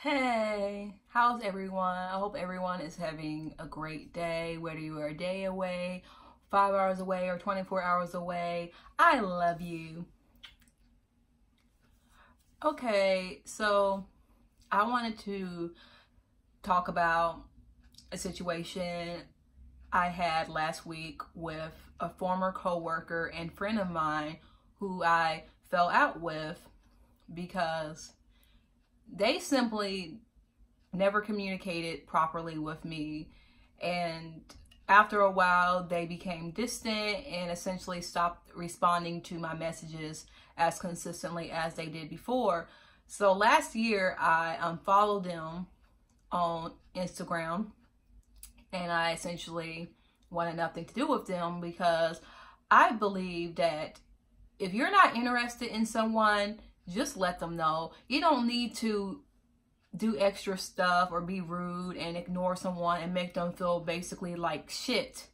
Hey, how's everyone? I hope everyone is having a great day, whether you are a day away, 5 hours away, or 24 hours away. I love you. Okay, so I wanted to talk about a situation I had last week with a former coworker and friend of mine who I fell out with because they simply never communicated properly with me, and after a while they became distant and essentially stopped responding to my messages as consistently as they did before. So last year I unfollowed them on Instagram, and I essentially wanted nothing to do with them because I believe that if you're not interested in someone, just let them know. You don't need to do extra stuff or be rude and ignore someone and make them feel basically like shit.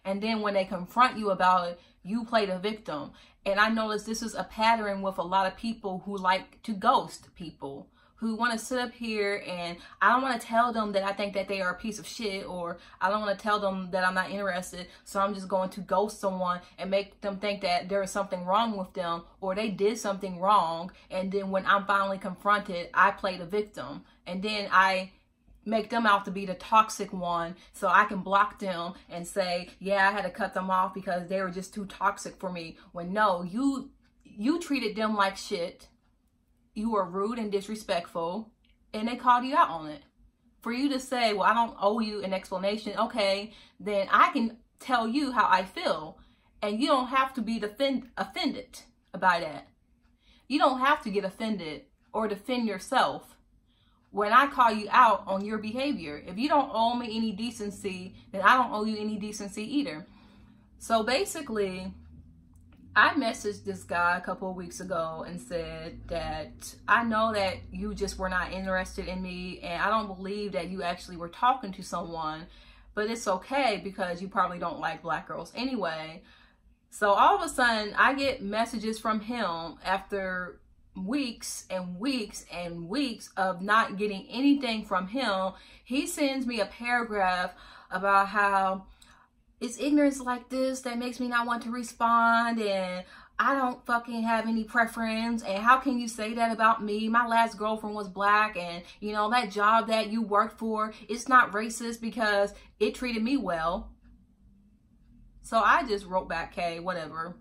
And then when they confront you about it, you play the victim. And I notice this is a pattern with a lot of people who like to ghost people, who want to sit up here and I don't want to tell them that I think that they are a piece of shit, or I don't want to tell them that I'm not interested, so I'm just going to ghost someone and make them think that there is something wrong with them or they did something wrong. And then when I'm finally confronted, I play the victim. And then I make them out to be the toxic one so I can block them and say, yeah, I had to cut them off because they were just too toxic for me. When no, you treated them like shit. You were rude and disrespectful, and they called you out on it. For you to say, well, I don't owe you an explanation, okay, then I can tell you how I feel, and you don't have to be offended by that. You don't have to get offended or defend yourself when I call you out on your behavior. If you don't owe me any decency, then I don't owe you any decency either. So basically, I messaged this guy a couple of weeks ago and said that I know that you just were not interested in me, and I don't believe that you actually were talking to someone, but it's okay because you probably don't like black girls anyway. So all of a sudden I get messages from him after weeks and weeks and weeks of not getting anything from him. He sends me a paragraph about how it's ignorance like this that makes me not want to respond, and I don't fucking have any preference, and how can you say that about me? My last girlfriend was black, and you know, that job that you worked for, it's not racist because it treated me well. So I just wrote back, okay, whatever.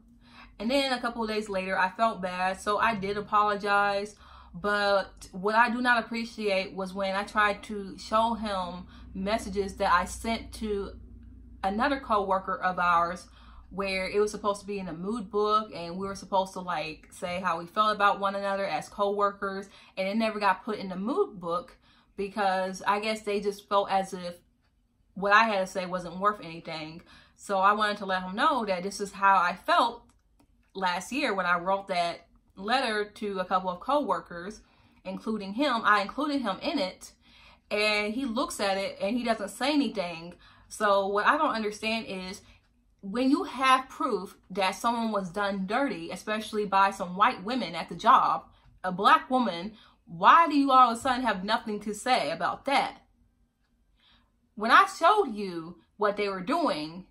And then a couple of days later, I felt bad, so I did apologize. But what I do not appreciate was when I tried to show him messages that I sent to another co-worker of ours, where it was supposed to be in a mood book and we were supposed to like say how we felt about one another as co-workers, and it never got put in the mood book because I guess they just felt as if what I had to say wasn't worth anything. So I wanted to let him know that this is how I felt last year when I wrote that letter to a couple of co-workers, including him. I included him in it, and he looks at it and he doesn't say anything. So what I don't understand is when you have proof that someone was done dirty, especially by some white women at the job, a black woman, why do you all of a sudden have nothing to say about that? When I showed you what they were doing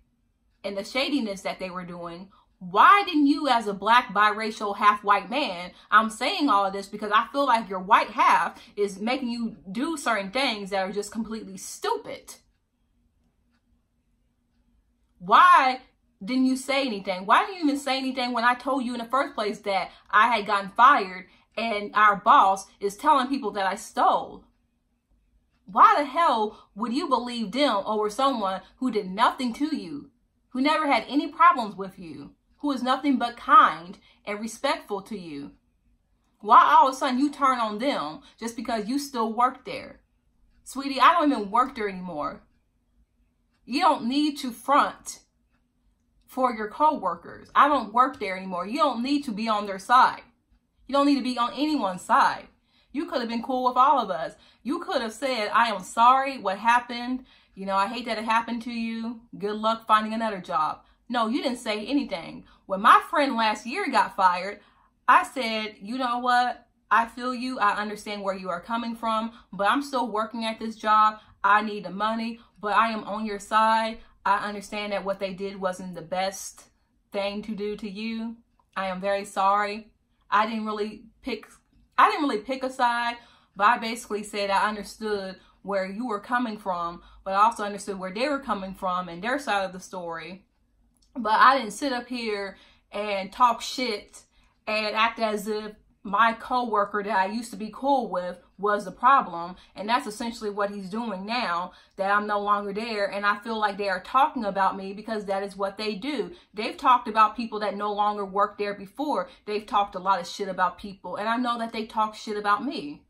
and the shadiness that they were doing, why didn't you, as a black, biracial, half white man, I'm saying all of this because I feel like your white half is making you do certain things that are just completely stupid. Why didn't you say anything? Why didn't you even say anything when I told you in the first place that I had gotten fired and our boss is telling people that I stole? Why the hell would you believe them over someone who did nothing to you, who never had any problems with you, who is nothing but kind and respectful to you? Why all of a sudden you turn on them just because you still work there? Sweetie, I don't even work there anymore. You don't need to front for your co-workers. I don't work there anymore. You don't need to be on their side. You don't need to be on anyone's side. You could have been cool with all of us. You could have said, I am sorry what happened. You know, I hate that it happened to you. Good luck finding another job. No, you didn't say anything. When my friend last year got fired, I said, you know what? I feel you. I understand where you are coming from, but I'm still working at this job. I need the money, but I am on your side. I understand that what they did wasn't the best thing to do to you. I am very sorry. I didn't really pick a side, but I basically said I understood where you were coming from, but I also understood where they were coming from and their side of the story. But I didn't sit up here and talk shit and act as if my coworker that I used to be cool with was the problem. And that's essentially what he's doing now that I'm no longer there. And I feel like they are talking about me because that is what they do. They've talked about people that no longer worked there before. They've talked a lot of shit about people. And I know that they talk shit about me.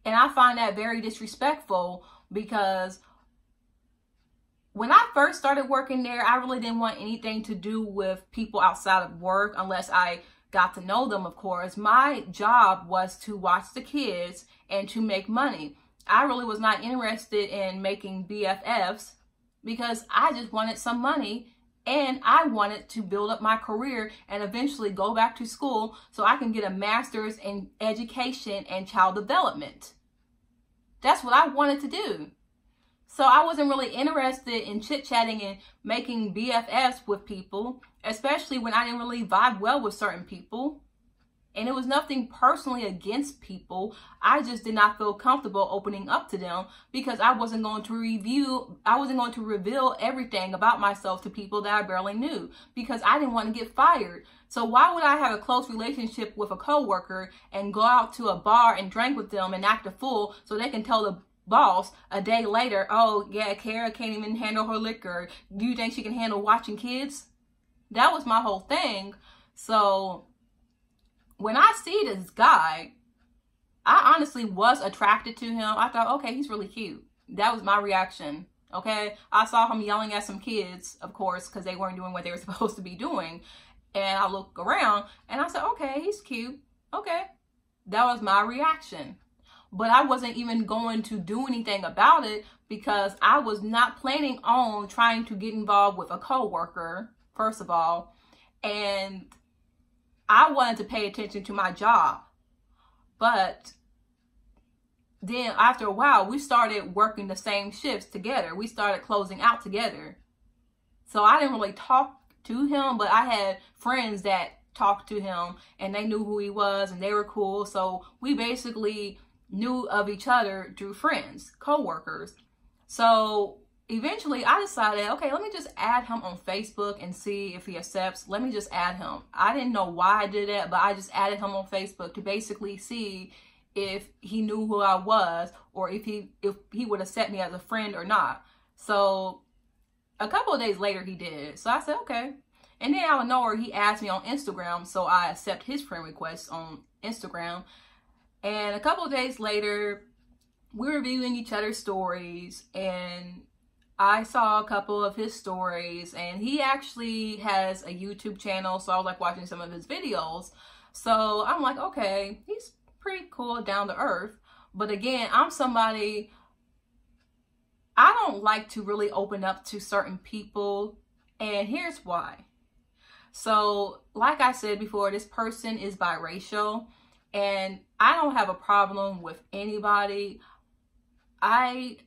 And I find that very disrespectful because when I first started working there, I really didn't want anything to do with people outside of work unless I got to know them, of course. My job was to watch the kids and to make money. I really was not interested in making BFFs because I just wanted some money and I wanted to build up my career and eventually go back to school so I can get a master's in education and child development. That's what I wanted to do. So I wasn't really interested in chit-chatting and making BFFs with people, especially when I didn't really vibe well with certain people. And it was nothing personally against people. I just did not feel comfortable opening up to them because I wasn't going to reveal everything about myself to people that I barely knew because I didn't want to get fired. So why would I have a close relationship with a coworker and go out to a bar and drink with them and act a fool so they can tell the boss a day later, oh yeah, Kara can't even handle her liquor. Do you think she can handle watching kids? That was my whole thing. So when I see this guy, I honestly was attracted to him. I thought, okay, he's really cute. That was my reaction. Okay. I saw him yelling at some kids, of course, because they weren't doing what they were supposed to be doing. And I looked around and I said, okay, he's cute. Okay. That was my reaction. But I wasn't even going to do anything about it because I was not planning on trying to get involved with a coworker, first of all. And I wanted to pay attention to my job. But then after a while, we started working the same shifts together. We started closing out together. So I didn't really talk to him, but I had friends that talked to him and they knew who he was and they were cool. So we basically knew of each other through friends, co-workers. So eventually I decided, okay, let me just add him on Facebook and see if he accepts. Let me just add him. I didn't know why I did that, but I just added him on Facebook to basically see if he knew who I was or if he would accept me as a friend or not. So a couple of days later he did. So I said, okay. And then out of nowhere, he asked me on Instagram. So I accept his friend request on Instagram. And a couple of days later, we were viewing each other's stories and I saw a couple of his stories and he actually has a YouTube channel. So I was like watching some of his videos. So I'm like, okay, he's pretty cool, down to earth. But again, I'm somebody, I don't like to really open up to certain people. And here's why. So like I said before, this person is biracial. And I don't have a problem with anybody. I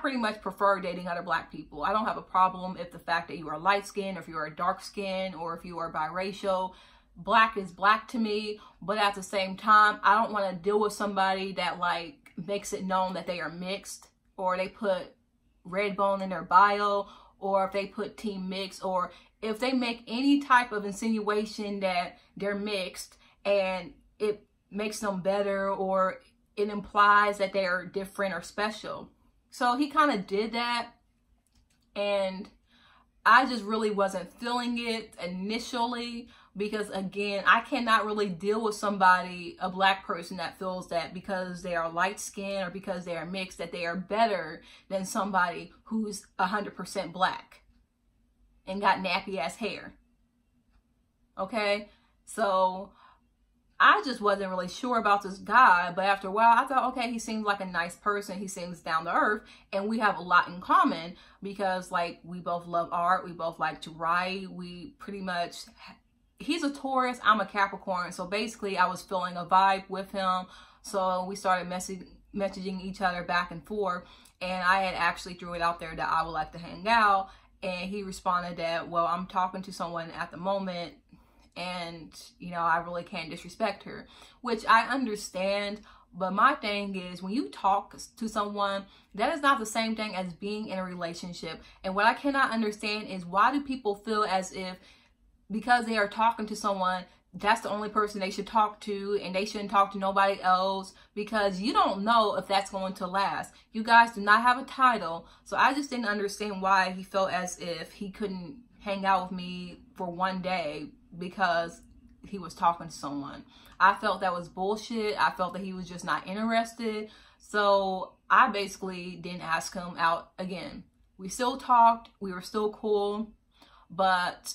pretty much prefer dating other black people. I don't have a problem if the fact that you are light skinned, or if you are dark skinned, or if you are biracial. Black is black to me. But at the same time, I don't want to deal with somebody that like makes it known that they are mixed, or they put red bone in their bio, or if they put team mixed, or if they make any type of insinuation that they're mixed and it makes them better or it implies that they are different or special. So he kind of did that and I just really wasn't feeling it initially because again, I cannot really deal with somebody, a black person that feels that because they are light skinned or because they are mixed that they are better than somebody who's 100% black and got nappy ass hair. Okay, so I just wasn't really sure about this guy, but after a while I thought, okay, he seems like a nice person. He seems down to earth and we have a lot in common because like we both love art. We both like to write. We pretty much he's a Taurus, I'm a Capricorn. So basically I was feeling a vibe with him. So we started messaging each other back and forth. And I had actually threw it out there that I would like to hang out. And he responded that, well, I'm talking to someone at the moment. And, you know, I really can't disrespect her, which I understand. But my thing is, when you talk to someone, that is not the same thing as being in a relationship. And what I cannot understand is, why do people feel as if because they are talking to someone, that's the only person they should talk to and they shouldn't talk to nobody else, because you don't know if that's going to last. You guys do not have a title. So I just didn't understand why he felt as if he couldn't hang out with me for one day because he was talking to someone. I felt that was bullshit. I felt that he was just not interested. So I basically didn't ask him out again. We still talked. We were still cool. But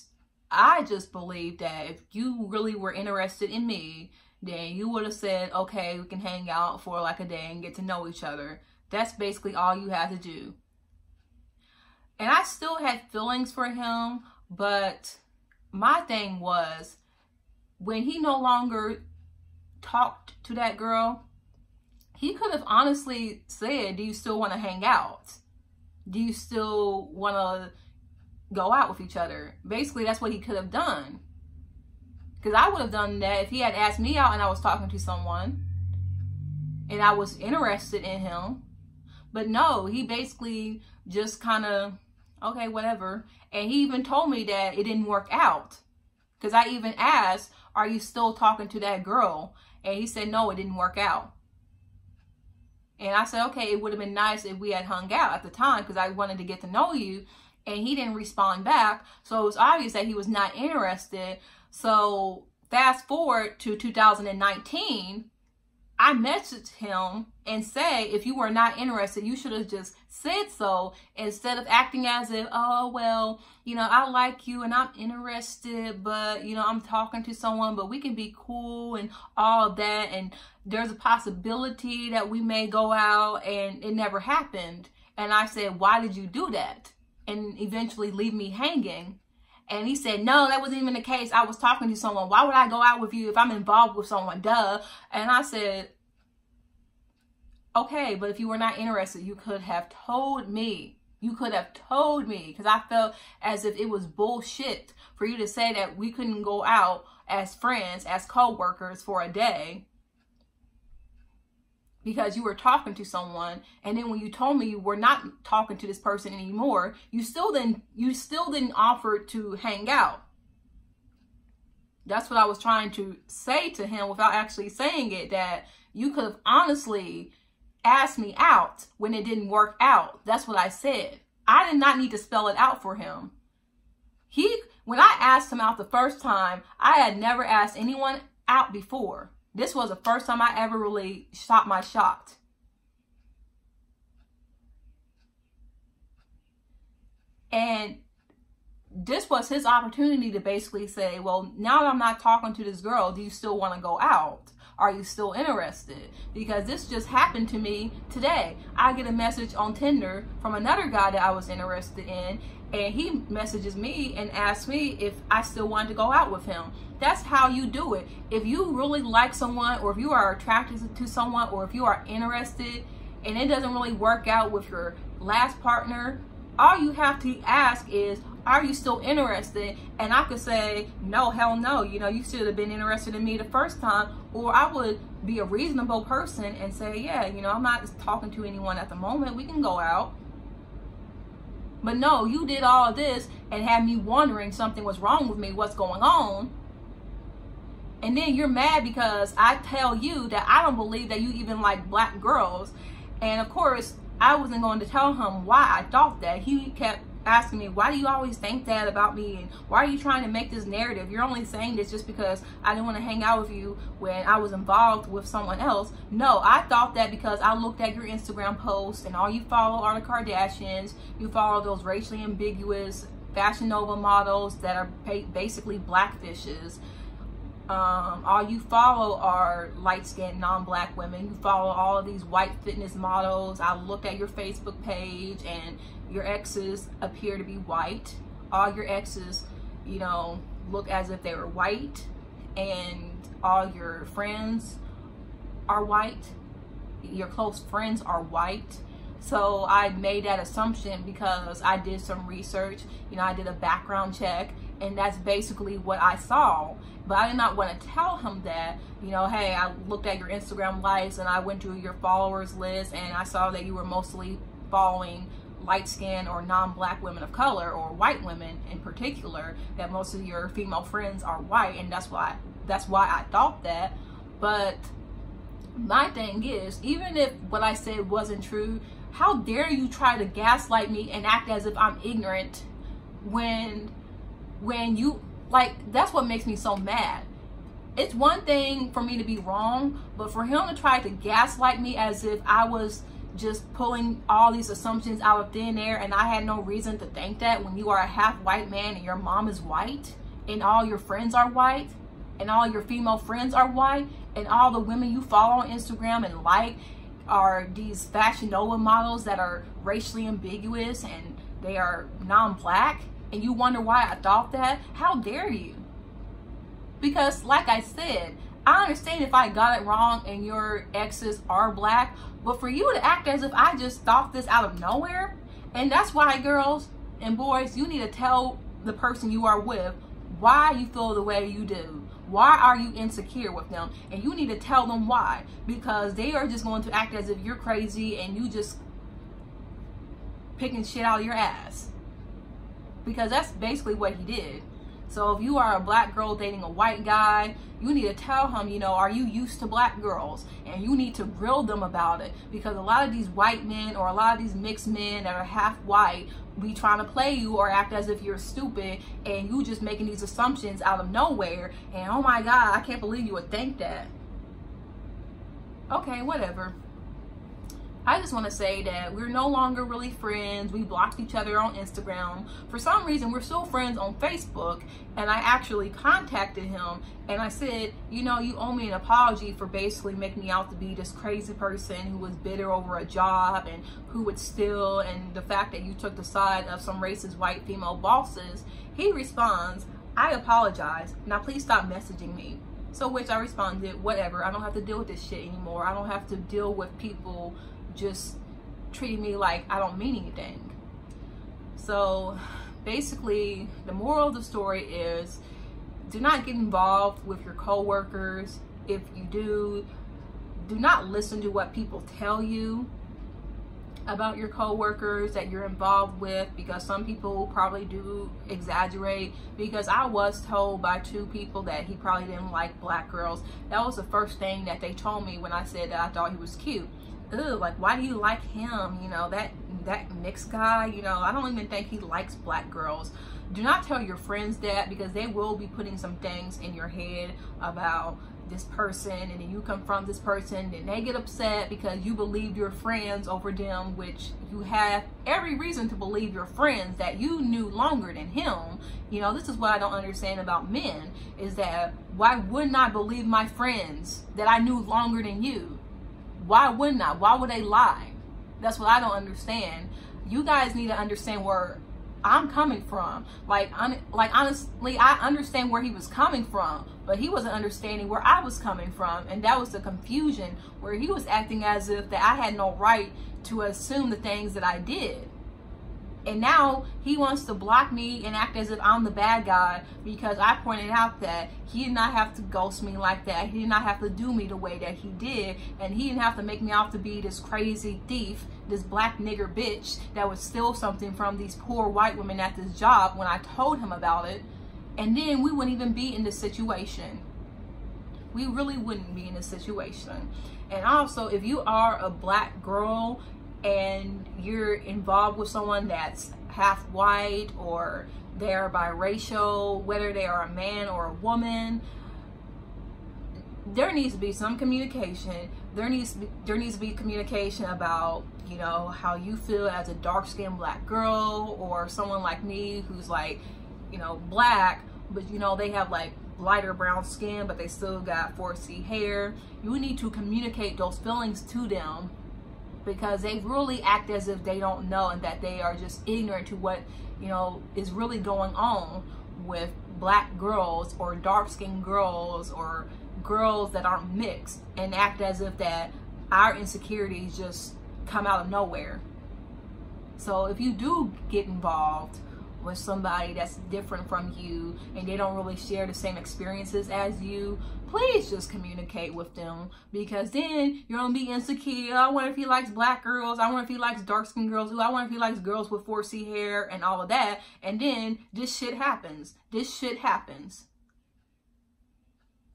I just believe that if you really were interested in me, then you would have said, okay, we can hang out for like a day and get to know each other. That's basically all you had to do. And I still had feelings for him, but my thing was, when he no longer talked to that girl, he could have honestly said, do you still want to hang out? Do you still want to go out with each other? Basically, that's what he could have done. Because I would have done that if he had asked me out and I was talking to someone and I was interested in him. But no, he basically just kind of, okay, whatever. And he even told me that it didn't work out. Because I even asked, are you still talking to that girl? And he said, no, it didn't work out. And I said, okay, it would have been nice if we had hung out at the time because I wanted to get to know you. And he didn't respond back. So it was obvious that he was not interested. So fast forward to 2019, I messaged him and said, if you were not interested, you should have just said so, instead of acting as if, oh, well, you know, I like you and I'm interested, but, you know, I'm talking to someone, but we can be cool and all of that. And there's a possibility that we may go out, and it never happened. And I said, why did you do that? And eventually leave me hanging. And he said, no, that wasn't even the case. I was talking to someone. Why would I go out with you if I'm involved with someone? Duh. And I said, okay, but if you were not interested, you could have told me. You could have told me, because I felt as if it was bullshit for you to say that we couldn't go out as friends, as co-workers for a day because you were talking to someone. And then when you told me you were not talking to this person anymore, you still didn't offer to hang out. That's what I was trying to say to him without actually saying it, that you could have honestly asked me out when it didn't work out. That's what I said. I did not need to spell it out for him. When I asked him out the first time, I had never asked anyone out before. This was the first time I ever really shot my shot. And this was his opportunity to basically say, well, now that I'm not talking to this girl, do you still want to go out? Are you still interested? Because this just happened to me today. I get a message on Tinder from another guy that I was interested in, and he messages me and asks me if I still wanted to go out with him. That's how you do it. If you really like someone, or if you are attracted to someone, or if you are interested and it doesn't really work out with your last partner, all you have to ask is, are you still interested? And I could say, no, hell no. You know, you should have been interested in me the first time. Or I would be a reasonable person and say, yeah, you know, I'm not talking to anyone at the moment. We can go out. But no, you did all of this and had me wondering something was wrong with me, what's going on. And then you're mad because I tell you that I don't believe that you even like black girls. And of course, I wasn't going to tell him why I thought that. He kept asking me, why do you always think that about me? And why are you trying to make this narrative? You're only saying this just because I didn't want to hang out with you when I was involved with someone else. No, I thought that because I looked at your Instagram posts and all you follow are the Kardashians. You follow those racially ambiguous Fashion Nova models that are basically blackfishes. All you follow are light-skinned, non-black women. You follow all of these white fitness models. I looked at your Facebook page and your exes appear to be white. All your exes, you know, look as if they were white and all your friends are white, your close friends are white. So I made that assumption because I did some research, you know, I did a background check, and that's basically what I saw. But I did not want to tell him that, you know, hey, I looked at your Instagram likes and I went through your followers list and I saw that you were mostly following light-skinned or non-black women of color, or white women in particular, that most of your female friends are white, and that's why I thought that. But my thing is, even if what I said wasn't true, how dare you try to gaslight me and act as if I'm ignorant when you, like, that's what makes me so mad. It's one thing for me to be wrong, but for him to try to gaslight me as if I was just pulling all these assumptions out of thin air and I had no reason to think that, when you are a half white man and your mom is white and all your friends are white and all your female friends are white and all the women you follow on Instagram and like are these Fashion Nova models that are racially ambiguous and they are non-black, and you wonder why I thought that? How dare you? Because like I said, I understand if I got it wrong and your exes are black, but for you to act as if I just thought this out of nowhere, and that's why, girls and boys, you need to tell the person you are with why you feel the way you do. Why are you insecure with them? And you need to tell them why, because they are just going to act as if you're crazy and you just picking shit out of your ass, because that's basically what he did. So if you are a black girl dating a white guy, you need to tell him, you know, are you used to black girls? And you need to grill them about it, because a lot of these white men or a lot of these mixed men that are half white be trying to play you or act as if you're stupid, and you just making these assumptions out of nowhere, and oh my God, I can't believe you would think that. Okay, whatever. I just want to say that we're no longer really friends. We blocked each other on Instagram. For some reason, we're still friends on Facebook. And I actually contacted him and I said, you know, you owe me an apology for basically making me out to be this crazy person who was bitter over a job and who would steal, and the fact that you took the side of some racist white female bosses. He responds, I apologize. Now please stop messaging me. So which I responded, whatever. I don't have to deal with this shit anymore. I don't have to deal with people just treating me like I don't mean anything. So basically, the moral of the story is, do not get involved with your coworkers. If you do not listen to what people tell you about your coworkers that you're involved with, because some people probably do exaggerate. Because I was told by 2 people that he probably didn't like black girls. That was the first thing that they told me when I said that I thought he was cute. Ugh, like, why do you like him? You know, that mixed guy, you know, I don't even think he likes black girls. Do not tell your friends that, because they will be putting some things in your head about this person, and then you confront this person and they get upset because you believed your friends over them, which you have every reason to believe your friends that you knew longer than him. You know, this is what I don't understand about men, is that why wouldn't I believe my friends that I knew longer than you? Why wouldn't I? Why would they lie? That's what I don't understand. You guys need to understand where I'm coming from. Like honestly, I understand where he was coming from, but he wasn't understanding where I was coming from, and that was the confusion, where he was acting as if that I had no right to assume the things that I did. And now he wants to block me and act as if I'm the bad guy because I pointed out that he did not have to ghost me like that. He did not have to do me the way that he did. And he didn't have to make me out to be this crazy thief, this black nigger bitch that would steal something from these poor white women at this job when I told him about it. And then we wouldn't even be in this situation. We really wouldn't be in this situation. And also, if you are a black girl and you're involved with someone that's half white or they're biracial, whether they are a man or a woman, there needs to be some communication. There needs to be communication about, you know, how you feel as a dark-skinned black girl, or someone like me who's like, you know, black, but you know, they have like lighter brown skin, but they still got 4C hair. You need to communicate those feelings to them, because they really act as if they don't know and that they are just ignorant to what, you know, is really going on with black girls or dark-skinned girls or girls that aren't mixed and act as if that our insecurities just come out of nowhere. So if you do get involved with somebody that's different from you and they don't really share the same experiences as you, please just communicate with them, because then you're gonna be insecure. I wonder if he likes black girls. I wonder if he likes dark-skinned girls. Ooh, I wonder if he likes girls with 4C hair and all of that. And then this shit happens. This shit happens.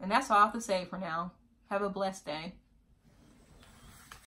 And that's all I have to say for now. Have a blessed day.